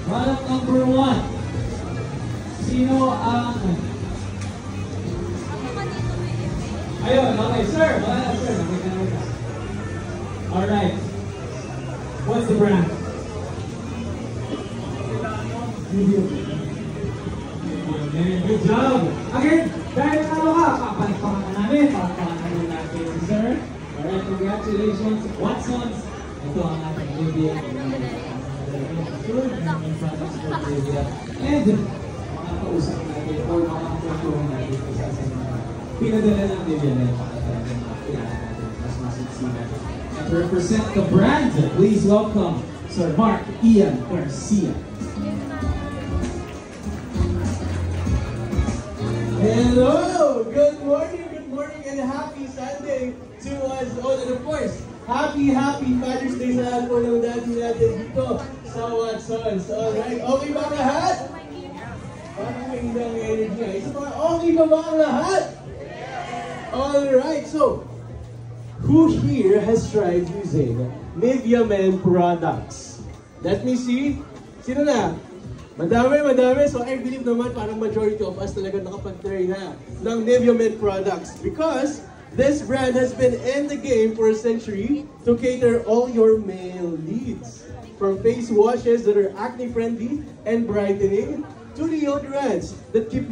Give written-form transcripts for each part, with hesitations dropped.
Product number 1. Sino ang... Ayun, okay, sir. Wala na, sir. Alright. What's the brand? Good job. Again, dahil talo ka, papalikpakan na namin. Papalikpakan na natin, sir. Alright, congratulations. Watsons. Ito ang ating Olivia. And, makakausap natin or makakapuntuhan natin isa sa mga pinadala ng Olivia na pakatala ng mga kailangan natin mas masiksinan. And to represent the brand, please welcome Sir Mark Ian Garcia. Hello! Good morning, and happy Sunday to us all. And of course, happy Father's Day sa lahat po ng daddy natin dito sa Watsons. Alright, okay ba ang lahat? Parang may hindang energy. Isa pa, okay ba ang lahat? Alright, so, who here has tried using Nivea Men products? Let me see. Sino na? Madami. So I believe naman parang majority of us talaga nakapag-try na ng Nivea Men products because this brand has been in the game for a century to cater all your male needs. From face washes that are acne-friendly and brightening to deodorants that keep...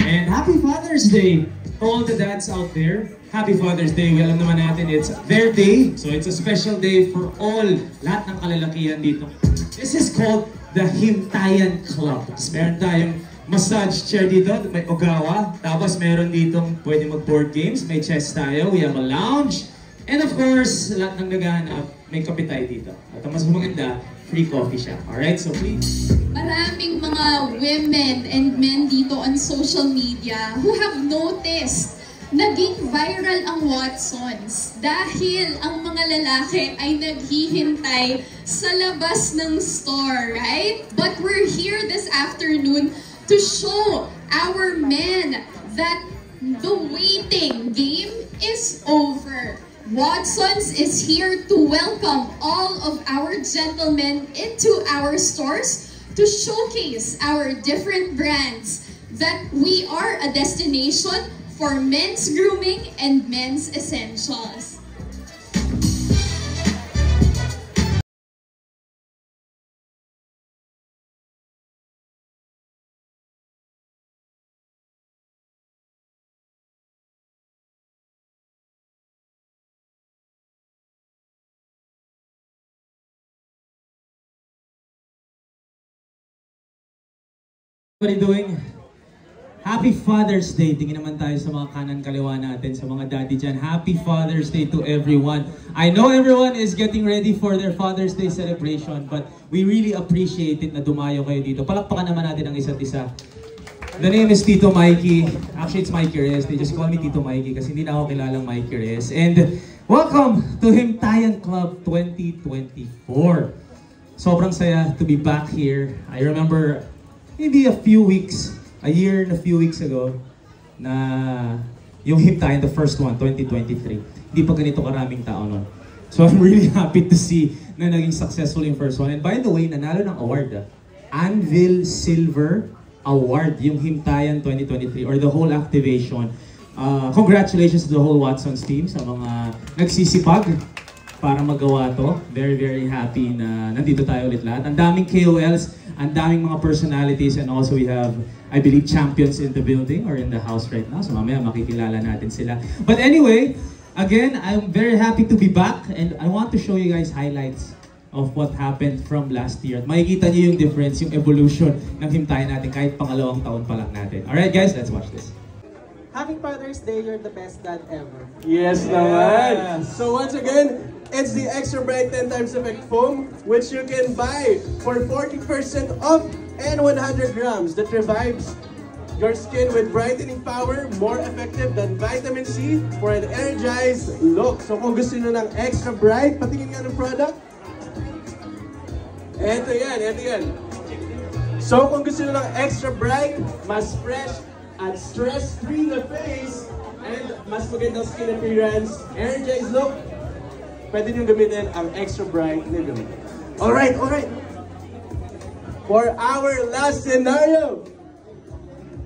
And happy Father's Day! All the dads out there, happy Father's Day. Alam naman natin, it's their day. So it's a special day for all, lahat ng kalalakihan dito. This is called the Himtayan Club. Meron tayong massage chair dito, may ogawa. Tapos meron ditong pwede mag-board games, may chess tayo, we have a lounge. And of course, lahat ng naghahanap, may kape tayo dito. At ang mas maganda, free coffee siya. Alright, so please. Maraming mga women and men dito on social media who have noticed naging viral ang Watsons dahil ang mga lalaki ay naghihintay sa labas ng store, right? But we're here this afternoon to show our men that the waiting game is over. Watsons is here to welcome all of our gentlemen into our stores to showcase our different brands, that we are a destination for men's grooming and men's essentials. What are you doing? Happy Father's Day! Tingin naman tayo sa mga kanan kaliwa natin, sa mga daddy dyan. Happy Father's Day to everyone. I know everyone is getting ready for their Father's Day celebration, but we really appreciate it na dumayo kayo dito. Palakpakan naman natin ang isa't isa. The name is Tito Mikey. Actually, it's Mikey Reyes. They just call me Tito Mikey kasi hindi na ako kilalang Mikey Reyes. And welcome to Himtayan Club 2024. Sobrang saya to be back here. I remember maybe a year and a few weeks ago, na yung Himtayan, the first one, 2023. Hindi pa ganito karaming tao nun. So I'm really happy to see na naging successful yung first one. And by the way, nanalo ng award. Anvil Silver Award, yung Himtayan 2023, or the whole activation. Congratulations to the whole Watsons team sa mga nagsisipag para magawa to. Very happy na nandito tayo ulit lahat. Ang daming KOLs, ang daming mga personalities, and also we have, I believe, champions in the building or in the house right now. So mamaya makikilala natin sila. But anyway, again, I'm very happy to be back, and I want to show you guys highlights of what happened from last year. At makikita niyo yung difference, yung evolution ng Himtayan natin kahit pangalawang taon pa lang natin. Alright guys, let's watch this. Happy Father's Day, you're the best dad ever. Yes naman! So once again, it's the Extra Bright 10 Times Effect Foam, which you can buy for 40% off and 100 grams that revives your skin with brightening power, more effective than vitamin C for an energized look. So kung gusto nyo ng Extra Bright, patingin nga ng product. Eto yan. So kung gusto nyo ng Extra Bright, mas fresh at stress-free na face, and mas magandang skin appearance, energized look, pwede nyo gamitin ang Extra Bright Nivea Men. Alright. For our last scenario.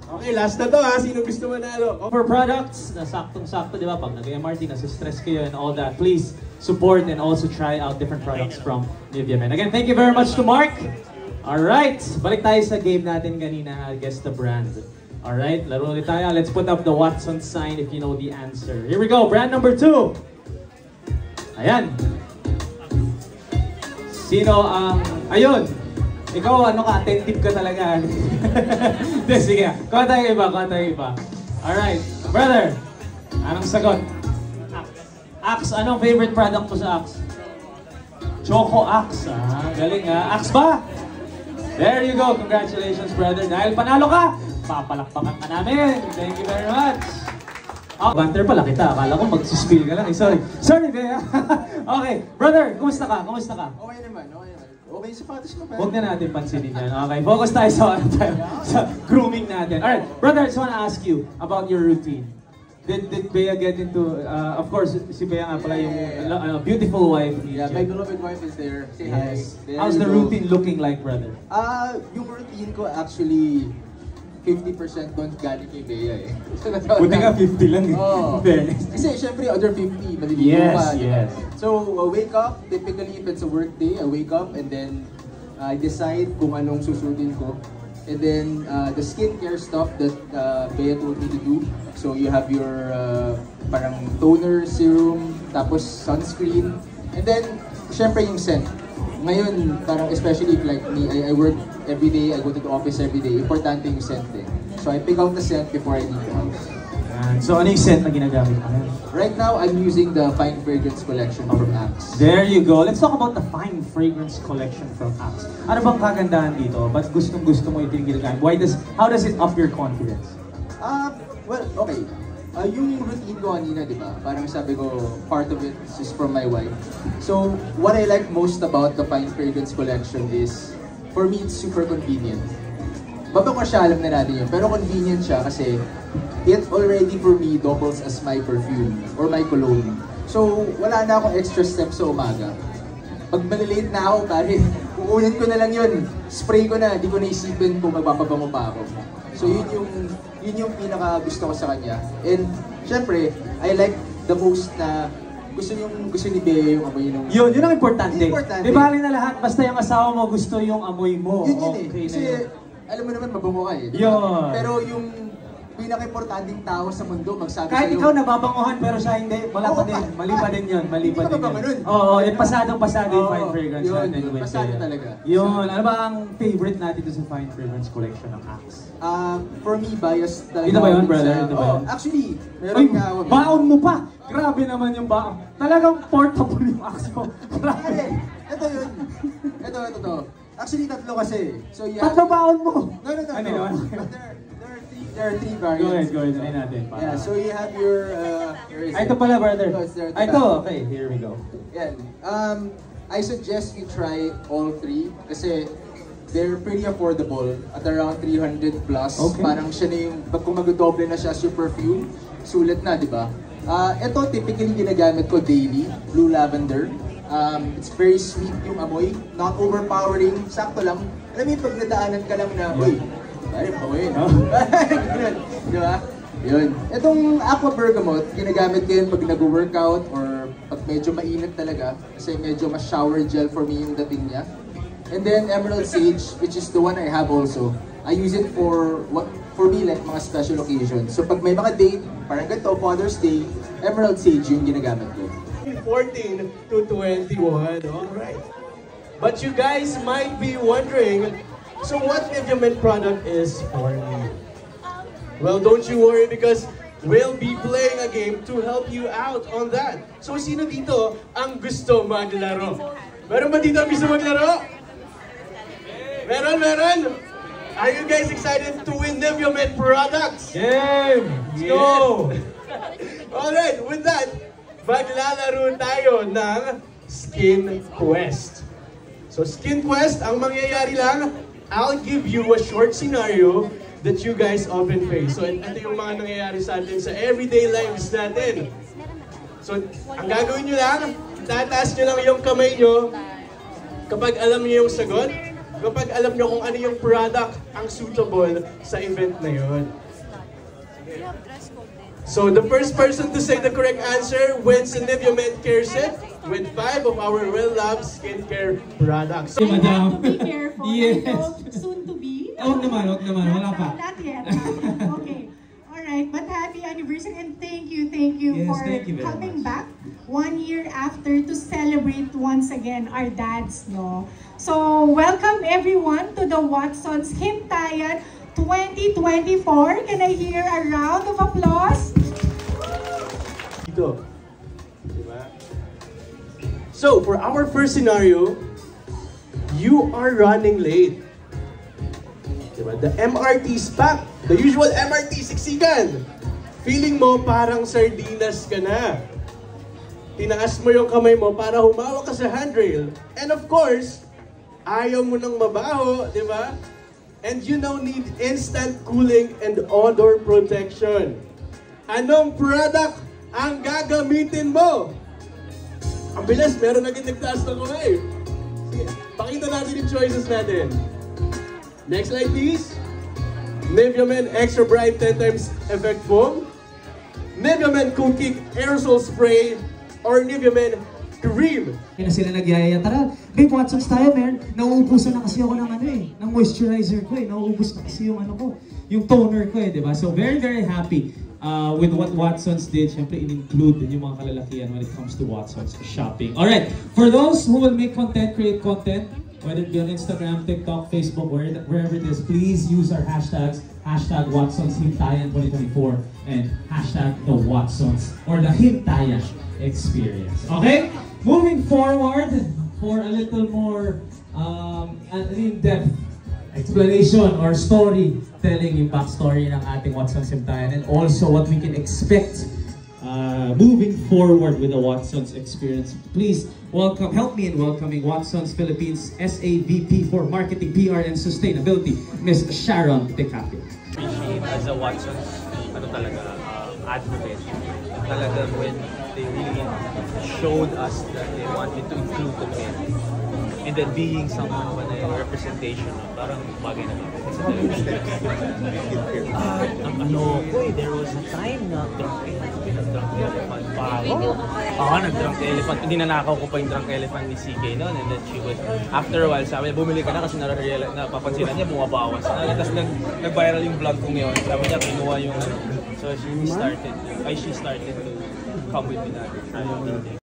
Okay, last na to ha. Sino gusto manalo? For products na saktong-sakto, di ba? Pag nag-MRT, nasa-stress kayo and all that, please support and also try out different products from Nivea Men. Again, thank you very much to Mark. Alright, balik tayo sa game natin kanina, guess the brand. Alright, laro ulit tayo. Let's put up the Watson sign if you know the answer. Here we go, brand number 2. Ayan. Sino ang... ayun! Ikaw, ano ka, attentive ka talaga. Sige, kuha tayo iba. Alright, brother, anong sagot? Axe, anong favorite product mo sa Axe? Choco Axe, galing ha. Axe ba? There you go, congratulations brother. Dahil panalo ka, papalakpakan ka namin. Thank you very much. Banter pala kita, akala ko magsuspill ka lang. Sorry, Bea. Okay, brother, kumusta ka? Okay naman. Okay, sapatos mo ba? Huwag na natin pansinin yan. Okay, focus tayo sa grooming natin. Alright, brother, I just want to ask you about your routine. Did Bea get into, of course, si Bea nga pala yung beautiful wife. Yeah, my beloved wife is there. Say Yes. hi. How's the routine looking like, brother? Yung routine ko actually 50% doon galing kay Bea eh. Buti nga 50 lang eh. Oh. Fairness. Kasi syempre other 50, maliligo pa. Yes. So, wake up, typically if it's a work day, I wake up and then I decide kung anong susutin ko. And then the skincare stuff that Bea told me to do. So you have your parang toner, serum, tapos sunscreen. And then, syempre yung scent. Ngayon, parang especially if like me, I work every day, I go to the office every day, importante yung scent eh. So I pick out the scent before I leave the house. So ano yung scent na ginagamit mo? Right now, I'm using the Fine Fragrance Collection from Axe. There you go. Let's talk about the Fine Fragrance Collection from Axe. Ano bang kagandahan dito? Ba't gustong-gusto mo yung ginagamit? How does it up your confidence? Well, okay. Yung routine ko kanina, di ba? Parang sabi ko, part of it is from my wife. So, what I like most about the Fine Fragrance Collection is, for me, it's super convenient. Baba ko siya, alam na natin yun. Pero convenient siya kasi it already for me doubles as my perfume or my cologne. So, wala na akong extra steps sa umaga. Pag malilate na ako, pare, kukunin ko na lang yun. Spray ko na, di ko naisipin kung magpapabango pa ako. So, yun yung pinaka gusto ko sa kanya. And, syempre, I like the most na gusto ni Bea yung amoy nung... Yun ang importante. Importante. Di bali na lahat, basta yung asawa mo gusto yung amoy mo. Yun Okay eh. na Kasi, yun. alam mo naman, mabango ka eh. Yun. Pero yung pinaka-importanting tao sa mundo, magsabi Kahit sa'yo... ikaw nababanguhan pero siya hindi, wala pa Oo, din. Mali pa din yun. Mali pa Hindi din ka mabango nun. yun. Oo, pasadong-pasado yung Oo, Fine Fragrance yun, natin. with pasado Bea. talaga. Yun. Ano ba ang favorite natin doon sa Fine Fragrance Collection ng Axe? For me, bias talaga. Ito ba yun, ako brother? sa- Ito ba yun? Actually, meron Ay, nga ako. baon mo pa! Grabe naman yung baon. Talagang portable yung Axe mo. Grabe. Pare, ito yun. Ito. Actually, tatlo kasi. So, you Tatlo baon mo! No. Ano yun? But there are three variants. Go ahead. Ano natin? Yeah, so you have your... where is Ay, ito it? pala, brother. Ito, it's there at the Ay, ito. back. Okay, here we go. Yan. I suggest you try all three kasi they're pretty affordable at around 300 plus. Okay. Parang siya na yung, kung mag-doble na siya as your perfume, sulit na, di ba? Ito typically ginagamit ko daily, Blue Lavender. It's very sweet yung amoy, not overpowering, sakto lang. Alam mo yung pag nadaanan ka lang na, uy, pare, amoy, no? Ganun, di ba? Yun. Itong Aqua Bergamot, ginagamit ko yun pag nag-workout or pag medyo mainit talaga kasi medyo mas shower gel for me yung dating niya. And then Emerald Sage, which is the one I have also. I use it for me like mga special occasions. So pag may mga date, parang ganito, Father's Day, Emerald Sage yung ginagamit ko. 14 to 21. Alright. But you guys might be wondering, so what Nivea Men product is for me? Well, don't you worry because we'll be playing a game to help you out on that. So sino dito ang gusto maglaro? Meron ba dito ang gusto maglaro? Meron? Are you guys excited to win Nivea Men products? Game! Let's go! Alright, with that, maglalaro tayo ng Skin Quest. So Skin Quest, ang mangyayari lang, I'll give you a short scenario that you guys often face. So ito yung mga nangyayari sa atin sa everyday lives natin. So ang gagawin nyo lang, tataas nyo lang yung kamay nyo. Kapag alam niyo yung sagot, kapag alam niyo kung ano yung product ang suitable sa event na yun. So the first person to say the correct answer wins a Nivea Men Care Set with 5 of our Well Love skincare products. Si Madam. Be careful. Yes. Soon to be. Huwag naman, wala pa. Not yet. Okay. Alright, but happy anniversary and thank you Yes, for thank you very coming much. back 1 year after to celebrate once again our dads, no? So, welcome everyone to the Watsons Hintayan 2024. Can I hear a round of applause? Dito. Diba? So, for our first scenario, you are running late. Diba? The MRT is packed. The usual MRT siksikan. Feeling mo parang sardinas ka na. Tinaas mo yung kamay mo para humawak ka sa handrail. And of course, ayaw mo nang mabaho, di ba? And you now need instant cooling and odor protection. Anong product ang gagamitin mo? Ang bilis, meron agad nagtaas ng kamay. Sige, pakita natin yung choices natin. Next slide please. Nivea Men Extra Bright 10 times Effect Foam, Nivea Men Cool Kick Aerosol Spray, or Nivea Men Cream. Kaya sila nagyayaya, tara, babe, Watsons tayo, man. Nauubusan na kasi ako ng ng moisturizer ko Nauubos na kasi yung yung toner ko di ba? So very, very happy with what Watsons did. Siyempre, in-include din yung mga kalalakihan when it comes to Watsons shopping. Alright, for those who will make content, create content, whether it be on Instagram, TikTok, Facebook, wherever it is, please use our hashtags, hashtag Watsons Hintayan 2024 and hashtag the Watsons or the Hintayan experience. Okay? Moving forward for a little more in-depth explanation or story telling yung backstory ng ating Watsons Hintayan and also what we can expect moving forward with the Watsons experience. Please help me in welcoming Watsons Philippines SAVP for Marketing, PR, and Sustainability, Ms. Sharon Tecapio. Appreciate as a Watsons, advocate. Talagang when they really showed us that they wanted to include the men. And then being someone na yung representation, parang bagay na bagay. There was a time na drunk elephant pa ako. Nag-drunk elephant. Ninanakaw ko pa yung drunk elephant ni CK noon. And then she was, after a while, sabi niya, bumili ka na kasi napapansinan niya, bumabawas na. Tapos nag-viral yung vlog ko ngayon. Sabi niya, kinuha yung So she started to come with me na.